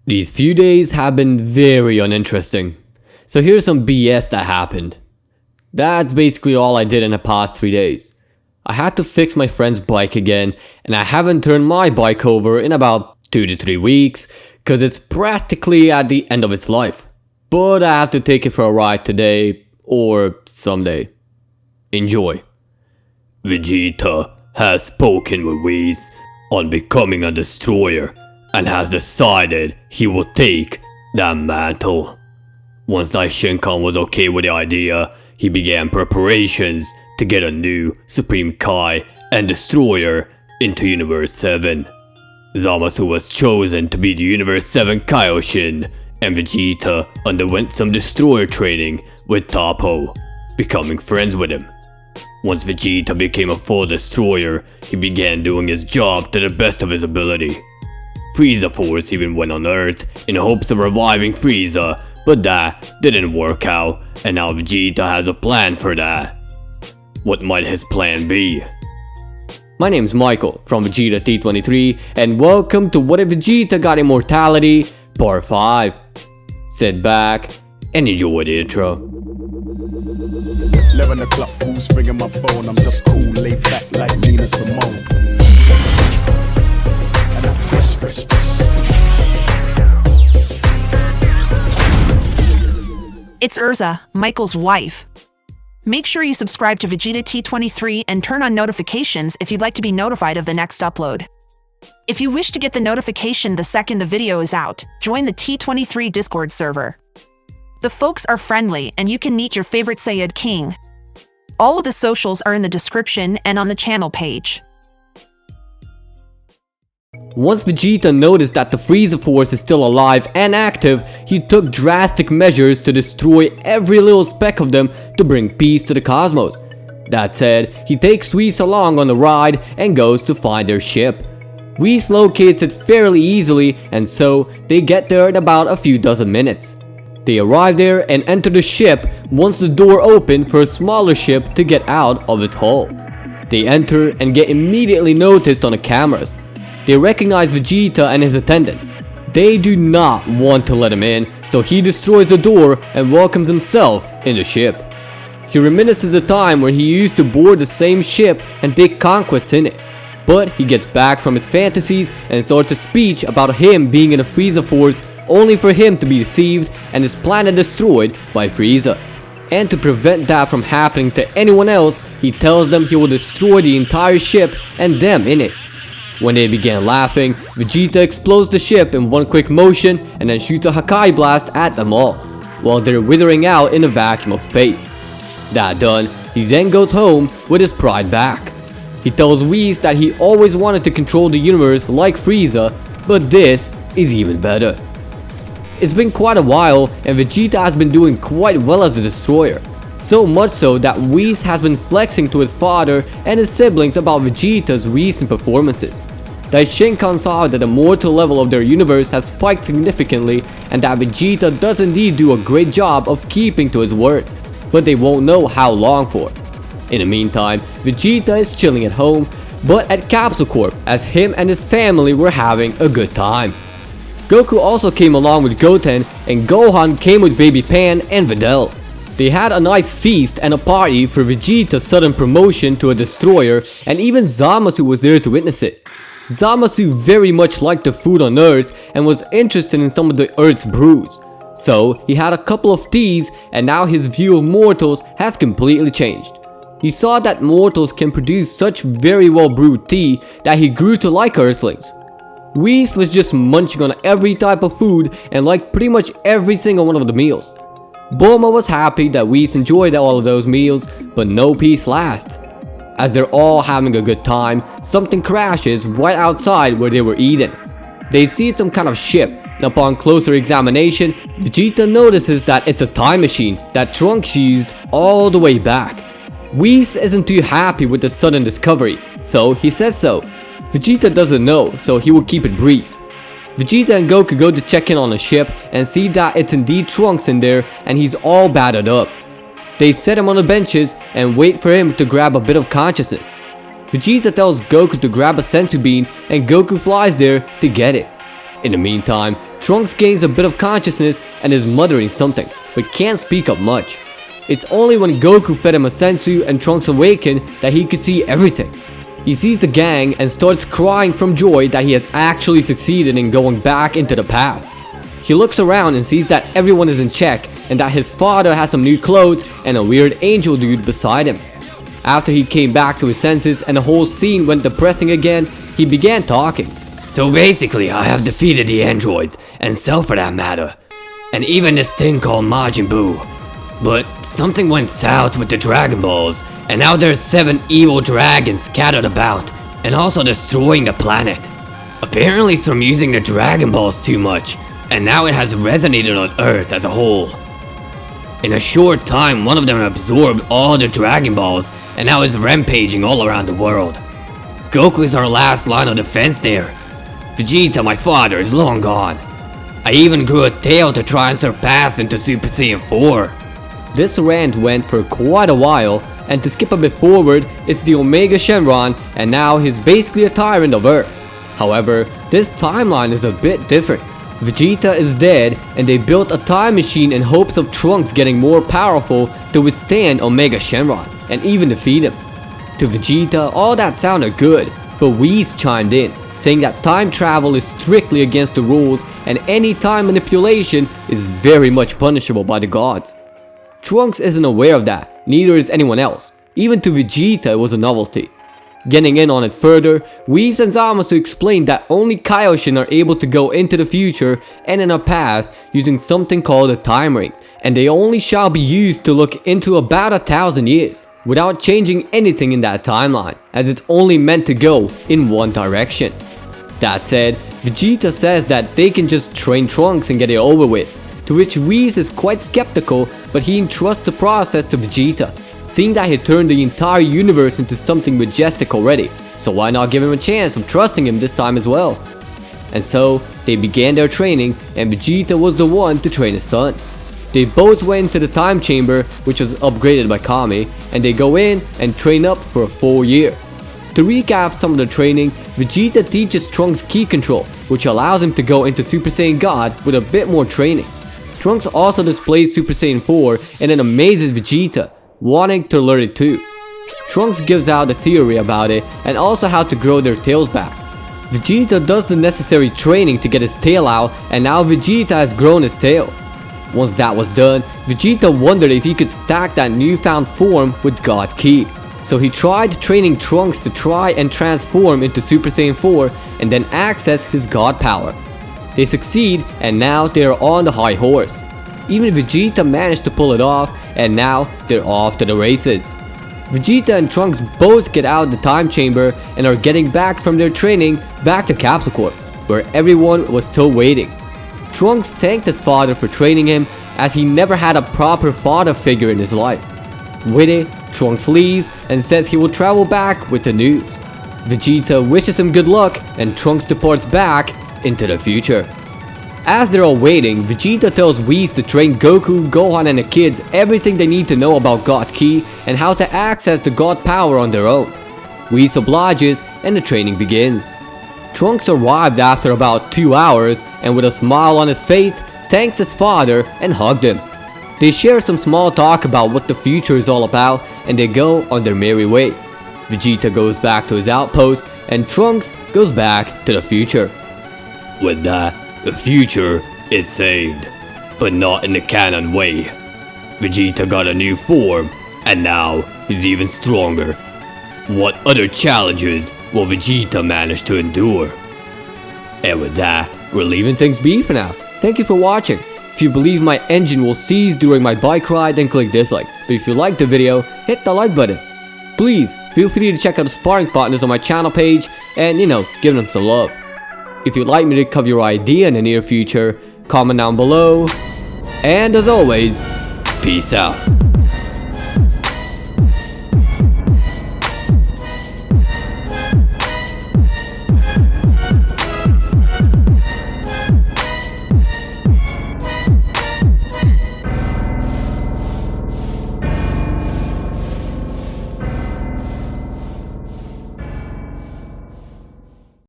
These few days have been very uninteresting. So here's some BS that happened. That's basically all I did in the past 3 days. I had to fix my friend's bike again, and I haven't turned my bike over in about 2 to 3 weeks, cause it's practically at the end of its life. But I have to take it for a ride today, or someday. Enjoy. Vegeta has spoken with Whis on becoming a destroyer, and has decided he will take that mantle. Once Daishinkan was okay with the idea, he began preparations to get a new Supreme Kai and Destroyer into Universe 7. Zamasu was chosen to be the Universe 7 Kaioshin, and Vegeta underwent some Destroyer training with Toppo, becoming friends with him. Once Vegeta became a full Destroyer, he began doing his job to the best of his ability. Frieza Force even went on Earth in hopes of reviving Frieza, but that didn't work out, and now Vegeta has a plan for that. What might his plan be? My name's Michael from Vegeta T23, and welcome to What If Vegeta Got Immortality Part 5. Sit back and enjoy the intro. 11 o'clock, who's ringing my phone? I'm just cool, laid back like Nina Simone. And that's fresh. It's Urza, Michael's wife. Make sure you subscribe to Vegeta T23 and turn on notifications if you'd like to be notified of the next upload. If you wish to get the notification the second the video is out, join the T23 Discord server. The folks are friendly and you can meet your favorite Saiyid King. All of the socials are in the description and on the channel page. Once Vegeta noticed that the Frieza Force is still alive and active, he took drastic measures to destroy every little speck of them to bring peace to the cosmos. That said, he takes Whis along on the ride and goes to find their ship. Whis locates it fairly easily, and so they get there in about a few dozen minutes. They arrive there and enter the ship once the door opened for a smaller ship to get out of its hull. They enter and get immediately noticed on the cameras. They recognize Vegeta and his attendant. They do not want to let him in, so he destroys the door and welcomes himself in the ship. He reminisces a time when he used to board the same ship and take conquests in it. But he gets back from his fantasies and starts a speech about him being in the Frieza Force only for him to be deceived and his planet destroyed by Frieza. And to prevent that from happening to anyone else, he tells them he will destroy the entire ship and them in it. When they began laughing, Vegeta explodes the ship in one quick motion and then shoots a Hakai blast at them all, while they're withering out in a vacuum of space. That done, he then goes home with his pride back. He tells Whis that he always wanted to control the universe like Frieza, but this is even better. It's been quite a while and Vegeta has been doing quite well as a destroyer. So much so that Whis has been flexing to his father and his siblings about Vegeta's recent performances. Daishinkan saw that the mortal level of their universe has spiked significantly and that Vegeta does indeed do a great job of keeping to his word, but they won't know how long for. In the meantime, Vegeta is chilling at home, but at Capsule Corp as him and his family were having a good time. Goku also came along with Goten, and Gohan came with Baby Pan and Videl. They had a nice feast and a party for Vegeta's sudden promotion to a destroyer, and even Zamasu was there to witness it. Zamasu very much liked the food on Earth and was interested in some of the Earth's brews. So he had a couple of teas and now his view of mortals has completely changed. He saw that mortals can produce such very well brewed tea that he grew to like Earthlings. Whis was just munching on every type of food and liked pretty much every single one of the meals. Bulma was happy that Whis enjoyed all of those meals, but no peace lasts. As they're all having a good time, something crashes right outside where they were eating. They see some kind of ship, and upon closer examination, Vegeta notices that it's a time machine that Trunks used all the way back. Whis isn't too happy with the sudden discovery, so he says so. Vegeta doesn't know, so he will keep it brief. Vegeta and Goku go to check in on the ship and see that it's indeed Trunks in there and he's all battered up. They set him on the benches and wait for him to grab a bit of consciousness. Vegeta tells Goku to grab a senzu bean and Goku flies there to get it. In the meantime, Trunks gains a bit of consciousness and is muttering something, but can't speak up much. It's only when Goku fed him a senzu and Trunks awakened that he could see everything. He sees the gang and starts crying from joy that he has actually succeeded in going back into the past. He looks around and sees that everyone is in check and that his father has some new clothes and a weird angel dude beside him. After he came back to his senses and the whole scene went depressing again, he began talking. So basically, I have defeated the androids, and Cell for that matter, and even this thing called Majin Buu. But something went south with the Dragon Balls, and now there's 7 evil dragons scattered about, and also destroying the planet. Apparently it's from using the Dragon Balls too much, and now it has resonated on Earth as a whole. In a short time, one of them absorbed all the Dragon Balls, and now is rampaging all around the world. Goku is our last line of defense there. Vegeta, my father, is long gone. I even grew a tail to try and surpass into Super Saiyan 4. This rant went for quite a while, and to skip a bit forward, it's the Omega Shenron, and now he's basically a tyrant of Earth. However, this timeline is a bit different. Vegeta is dead, and they built a time machine in hopes of Trunks getting more powerful to withstand Omega Shenron, and even defeat him. To Vegeta, all that sounded good, but Whis chimed in, saying that time travel is strictly against the rules and any time manipulation is very much punishable by the gods. Trunks isn't aware of that, neither is anyone else. Even to Vegeta it was a novelty. Getting in on it further, Whis and Zamasu explained that only Kaioshin are able to go into the future and in our past using something called the time rings, and they only shall be used to look into about 1,000 years, without changing anything in that timeline, as it's only meant to go in one direction. That said, Vegeta says that they can just train Trunks and get it over with, to which Whis is quite skeptical, but he entrusts the process to Vegeta, seeing that he turned the entire universe into something majestic already, so why not give him a chance of trusting him this time as well. And so, they began their training, and Vegeta was the one to train his son. They both went into the time chamber, which was upgraded by Kami, and they go in and train up for a full year. To recap some of the training, Vegeta teaches Trunks ki control, which allows him to go into Super Saiyan God with a bit more training. Trunks also displays Super Saiyan 4 and then amazes Vegeta, wanting to learn it too. Trunks gives out a theory about it and also how to grow their tails back. Vegeta does the necessary training to get his tail out, and now Vegeta has grown his tail. Once that was done, Vegeta wondered if he could stack that newfound form with God Ki. So he tried training Trunks to try and transform into Super Saiyan 4 and then access his God power. They succeed, and now they are on the high horse. Even Vegeta managed to pull it off, and now they're off to the races. Vegeta and Trunks both get out of the time chamber and are getting back from their training back to Capsule Corp, where everyone was still waiting. Trunks thanked his father for training him, as he never had a proper father figure in his life. With it, Trunks leaves and says he will travel back with the news. Vegeta wishes him good luck, and Trunks departs back into the future. As they're all waiting, Vegeta tells Whis to train Goku, Gohan and the kids everything they need to know about God Ki and how to access the God power on their own. Whis obliges and the training begins. Trunks arrived after about 2 hours and with a smile on his face, thanks his father and hugged him. They share some small talk about what the future is all about, and they go on their merry way. Vegeta goes back to his outpost and Trunks goes back to the future. With that, the future is saved, but not in the canon way. Vegeta got a new form, and now he's even stronger. What other challenges will Vegeta manage to endure? And with that, We're leaving things be for now. Thank you for watching. If you believe my engine will seize during my bike ride, then click dislike. But if you liked the video, hit the like button. Please, feel free to check out the sparring partners on my channel page and, give them some love. If you'd like me to cover your idea in the near future, comment down below. And as always, peace out.